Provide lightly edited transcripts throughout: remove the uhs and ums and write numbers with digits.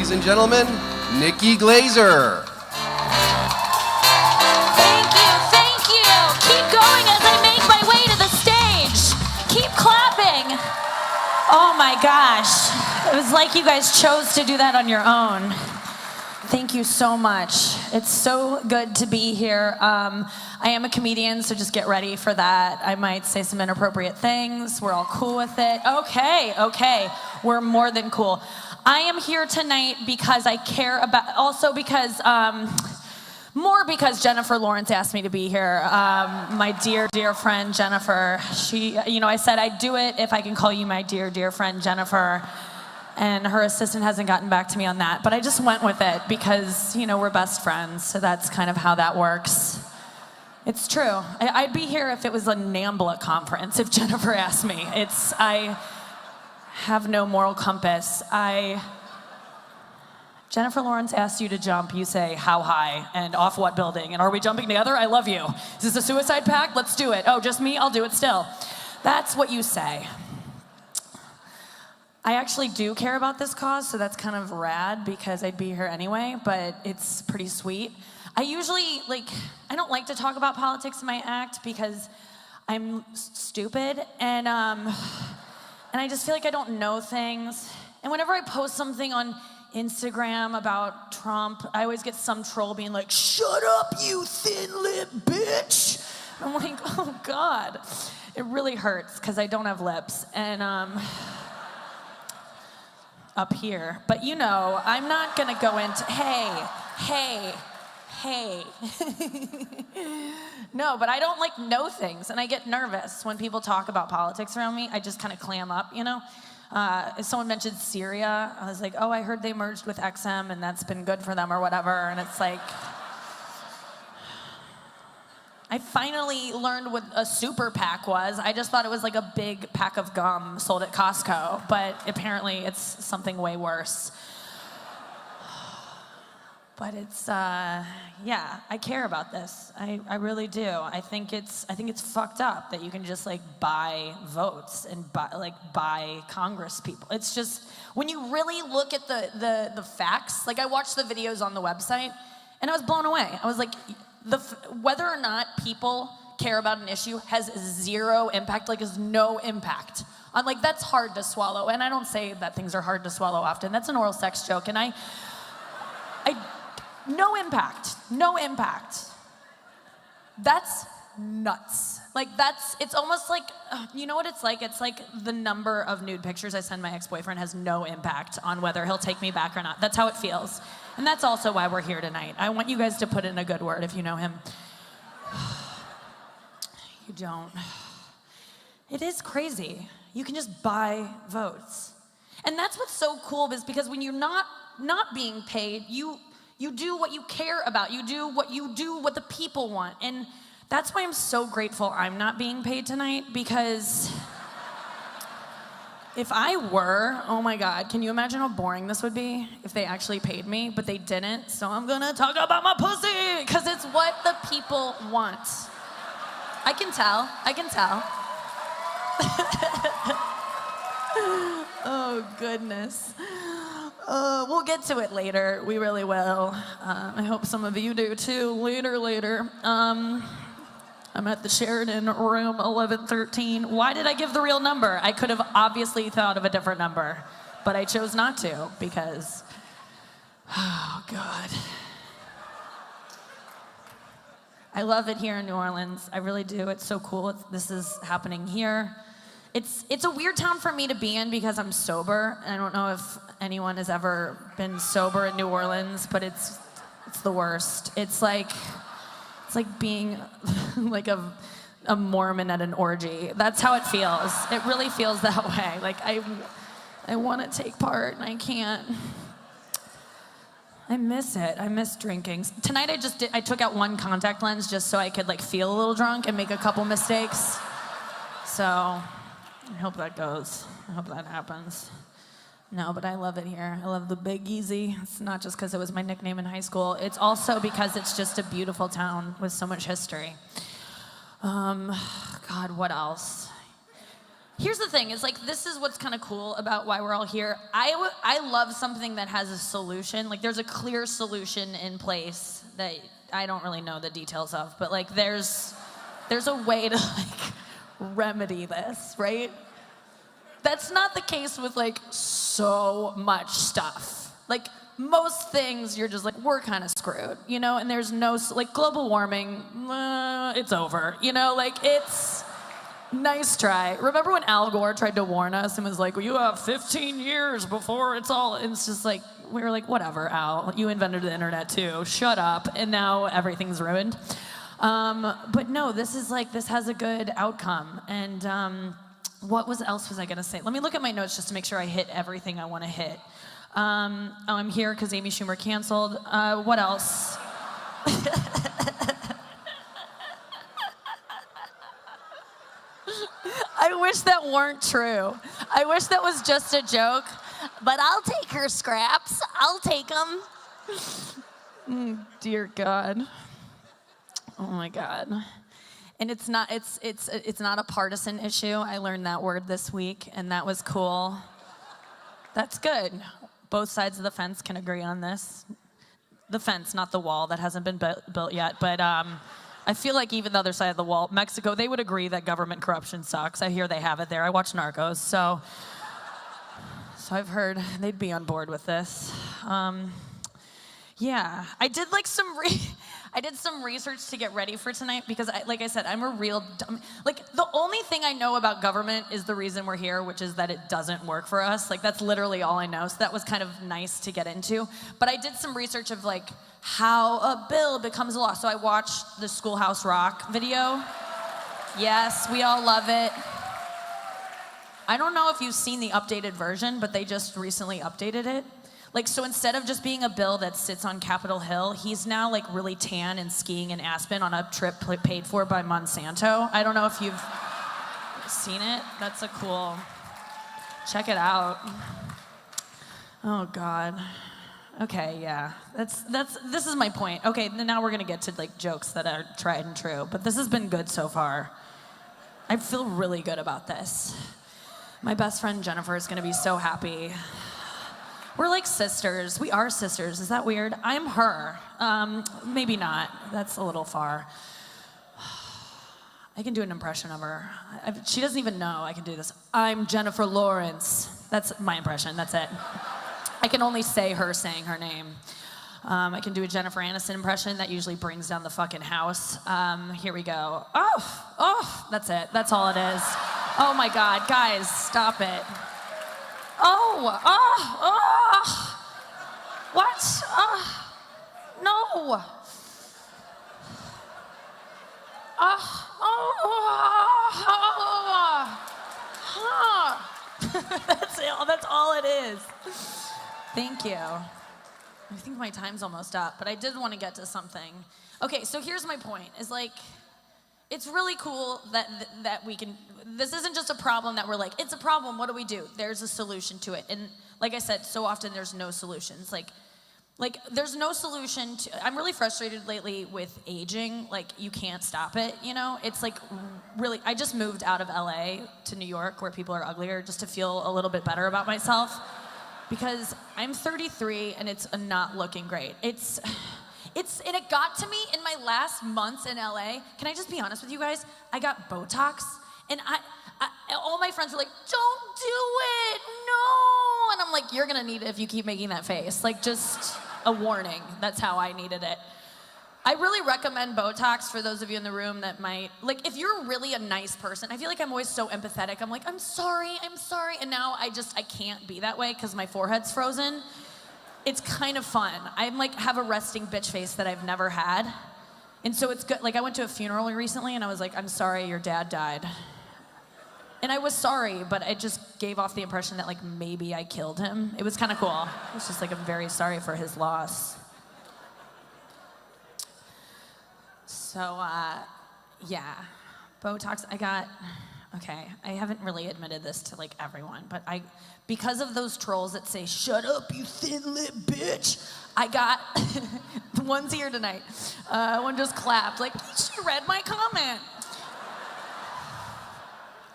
ladies and gentlemen, Nikki Glaser. Thank you. Keep going as I make my way to the stage. Keep clapping. Oh my gosh. It was like you guys chose to do that on your own. Thank you so much. It's so good to be here. I am a comedian, so just get ready for that. I might say some inappropriate things. We're all cool with it. Okay. We're more than cool. I am here tonight because I care about, also because, more because Jennifer Lawrence asked me to be here. My dear friend Jennifer, I said I'd do it if I can call you my dear friend Jennifer. And her assistant hasn't gotten back to me on that. But I just went with it because, we're best friends. So that's kind of how that works. It's true. I'd be here if it was a NAMBLA conference, if Jennifer asked me. I have no moral compass. Jennifer Lawrence asked you to jump. You say, how high and off what building? And are we jumping together? I love you. Is this a suicide pact? Let's do it. Oh, just me? I'll do it still. That's what you say. I actually do care about this cause, so that's kind of rad because I'd be here anyway, but it's pretty sweet. I usually, I don't like to talk about politics in my act because I'm stupid, and I just feel like I don't know things. And whenever I post something on Instagram about Trump, I always get some troll being like, shut up, you thin-lipped bitch. I'm like, oh God. It really hurts because I don't have lips, and up here. But I'm not gonna go into, hey. No, but I don't know things, and I get nervous when people talk about politics around me. I just kind of clam up, If someone mentioned Syria, I was like, oh, I heard they merged with XM, and that's been good for them or whatever, and it's like, I finally learned what a super PAC was. I just thought it was like a big pack of gum sold at Costco, but apparently it's something way worse. But it's, I care about this. I really do. I think it's fucked up that you can just buy votes and buy Congress people. It's just, when you really look at the facts, I watched the videos on the website and I was blown away. I was like, whether or not people care about an issue has zero impact, is no impact. I'm that's hard to swallow. And I don't say that things are hard to swallow often. That's an oral sex joke. And no impact. That's nuts. It's almost you know what it's like? It's like the number of nude pictures I send my ex-boyfriend has no impact on whether he'll take me back or not. That's how it feels. And that's also why we're here tonight. I want you guys to put in a good word if you know him. You don't. It is crazy. You can just buy votes. And that's what's so cool is because when you're not being paid, you do what you care about. You do what the people want. And that's why I'm so grateful I'm not being paid tonight, because if I were, oh my God, can you imagine how boring this would be if they actually paid me, but they didn't? So I'm gonna talk about my pussy, because it's what the people want. I can tell. Oh goodness. We'll get to it later. We really will. I hope some of you do too. Later. I'm at the Sheridan, room 1113. Why did I give the real number? I could have obviously thought of a different number, but I chose not to because, oh God. I love it here in New Orleans. I really do. It's so cool. This is happening here. It's a weird town for me to be in because I'm sober. I don't know if anyone has ever been sober in New Orleans, but it's the worst. It's like being a Mormon at an orgy. That's how it feels. It really feels that way. I want to take part and I can't. I miss it. I miss drinking. Tonight I took out one contact lens just so I could feel a little drunk and make a couple mistakes. So I hope that goes. I hope that happens. No, but I love it here. I love the Big Easy. It's not just because it was my nickname in high school. It's also because it's just a beautiful town with so much history. God, what else? Here's the thing, is like, this is what's kind of cool about why we're all here. I love something that has a solution. Like, there's a clear solution in place that I don't really know the details of, but like, there's a way to like remedy this, right? That's not the case with like so much stuff. Like, most things you're just like, we're kind of screwed, you know? And there's no, like, global warming, it's over, you know? Like, it's nice try. Remember when Al Gore tried to warn us and was like, well, you have 15 years before it's all, and it's just like, we were like, whatever, Al, you invented the internet too, shut up, and now everything's ruined. But no, this is like, this has a good outcome, and what else was I gonna say? Let me look at my notes just to make sure I hit everything I wanna hit. I'm here because Amy Schumer canceled. What else? I wish that weren't true. I wish that was just a joke, but I'll take her scraps. I'll take them. Dear God. Oh my God. And it's not a partisan issue. I learned that word this week, and that was cool. That's good. Both sides of the fence can agree on this. The fence, not the wall, that hasn't been built yet, but I feel like even the other side of the wall, Mexico, they would agree that government corruption sucks. I hear they have it there. I watch Narcos, so I've heard they'd be on board with this. Yeah, I did like I did some research to get ready for tonight because, like I said, I'm a real dumb. Like, the only thing I know about government is the reason we're here, which is that it doesn't work for us. Like, that's literally all I know. So that was kind of nice to get into. But I did some research of like how a bill becomes a law. So I watched the Schoolhouse Rock video. Yes, we all love it. I don't know if you've seen the updated version, but they just recently updated it. Like, so instead of just being a bill that sits on Capitol Hill, he's now like really tan and skiing in Aspen on a trip paid for by Monsanto. I don't know if you've seen it. That's a cool, check it out. Oh God. Okay, yeah, this is my point. Okay, now we're gonna get to like jokes that are tried and true, but this has been good so far. I feel really good about this. My best friend Jennifer is gonna be so happy. We're like sisters. We are sisters. Is that weird? I'm her. Maybe not. That's a little far. I can do an impression of her. She doesn't even know I can do this. I'm Jennifer Lawrence. That's my impression. That's it. I can only say her saying her name. I can do a Jennifer Aniston impression that usually brings down the fucking house. Here we go. Oh, that's it. That's all it is. Oh my God, guys, stop it. What? No. That's it. That's all it is. Thank you. I think my time's almost up, but I did want to get to something. Okay, so here's my point, is like, it's really cool that we can, this isn't just a problem that we're like, it's a problem, what do we do? There's a solution to it. And like I said, so often there's no solutions. Like there's no solution to, I'm really frustrated lately with aging. Like, you can't stop it, you know? It's like, really, I just moved out of LA to New York where people are uglier just to feel a little bit better about myself. Because I'm 33 and it's not looking great. And it got to me in my last months in LA. Can I just be honest with you guys? I got Botox, and all my friends were like, don't do it, no. And I'm like, you're gonna need it if you keep making that face. Like, just a warning, that's how I needed it. I really recommend Botox for those of you in the room that might, like, if you're really a nice person, I feel like I'm always so empathetic. I'm like, I'm sorry. And now I can't be that way because my forehead's frozen. It's kind of fun. I'm like, have a resting bitch face that I've never had. And so it's good. Like, I went to a funeral recently and I was like, I'm sorry your dad died. And I was sorry, but it just gave off the impression that like maybe I killed him. It was kind of cool. It was just like, I'm very sorry for his loss. So, yeah, Botox, okay, I haven't really admitted this to like everyone, but because of those trolls that say, shut up, you thin-lipped bitch, I got, the one's here tonight, one just clapped, like, you should have read my comment.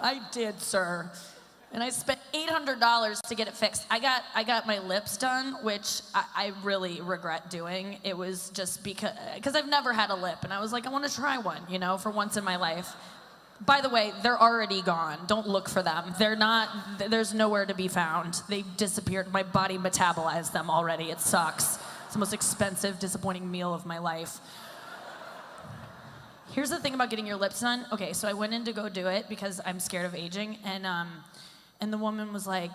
I did, sir. And I spent $800 to get it fixed. I got my lips done, which I really regret doing. It was just because I've never had a lip, and I was like, I want to try one, you know, for once in my life. By the way, they're already gone. Don't look for them. They're not, there's nowhere to be found. They disappeared. My body metabolized them already. It sucks. It's the most expensive, disappointing meal of my life. Here's the thing about getting your lips done. Okay, so I went in to go do it because I'm scared of aging, and the woman was like,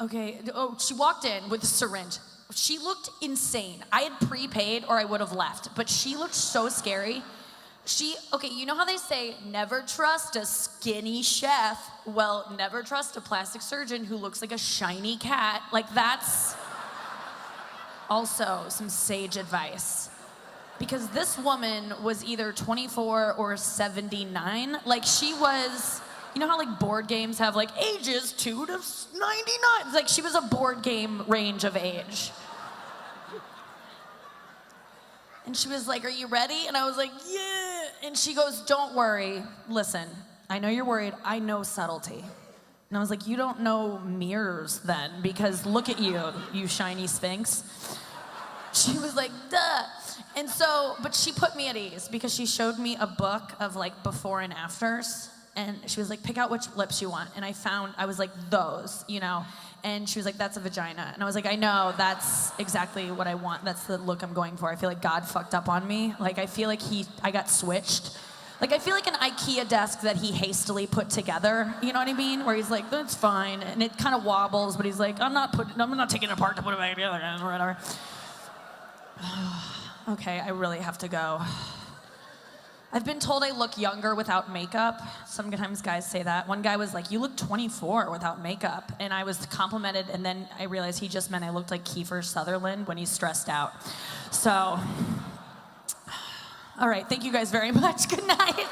okay, she walked in with a syringe. She looked insane. I had prepaid or I would have left, but she looked so scary. Okay, you know how they say, never trust a skinny chef? Well, never trust a plastic surgeon who looks like a shiny cat. Like, that's also some sage advice. Because this woman was either 24 or 79. Like, she was, you know how like board games have like ages 2 to 99? It's like she was a board game range of age. And she was like, are you ready? And I was like, yeah. And she goes, don't worry. Listen, I know you're worried. I know subtlety. And I was like, you don't know mirrors then, because look at you, you shiny sphinx. She was like, duh. And so, but she put me at ease because she showed me a book of like before and afters. And she was like, pick out which lips you want. And I was like, those, you know. And she was like, that's a vagina. And I was like, I know, that's exactly what I want. That's the look I'm going for. I feel like God fucked up on me. Like, I feel like I got switched. Like, I feel like an IKEA desk that he hastily put together, you know what I mean? Where he's like, that's fine. And it kind of wobbles, but he's like, I'm not taking it apart to put it back together, or whatever. Okay, I really have to go. I've been told I look younger without makeup. Sometimes guys say that. One guy was like, you look 24 without makeup. And I was complimented, and then I realized he just meant I looked like Kiefer Sutherland when he's stressed out. So, all right, thank you guys very much. Good night.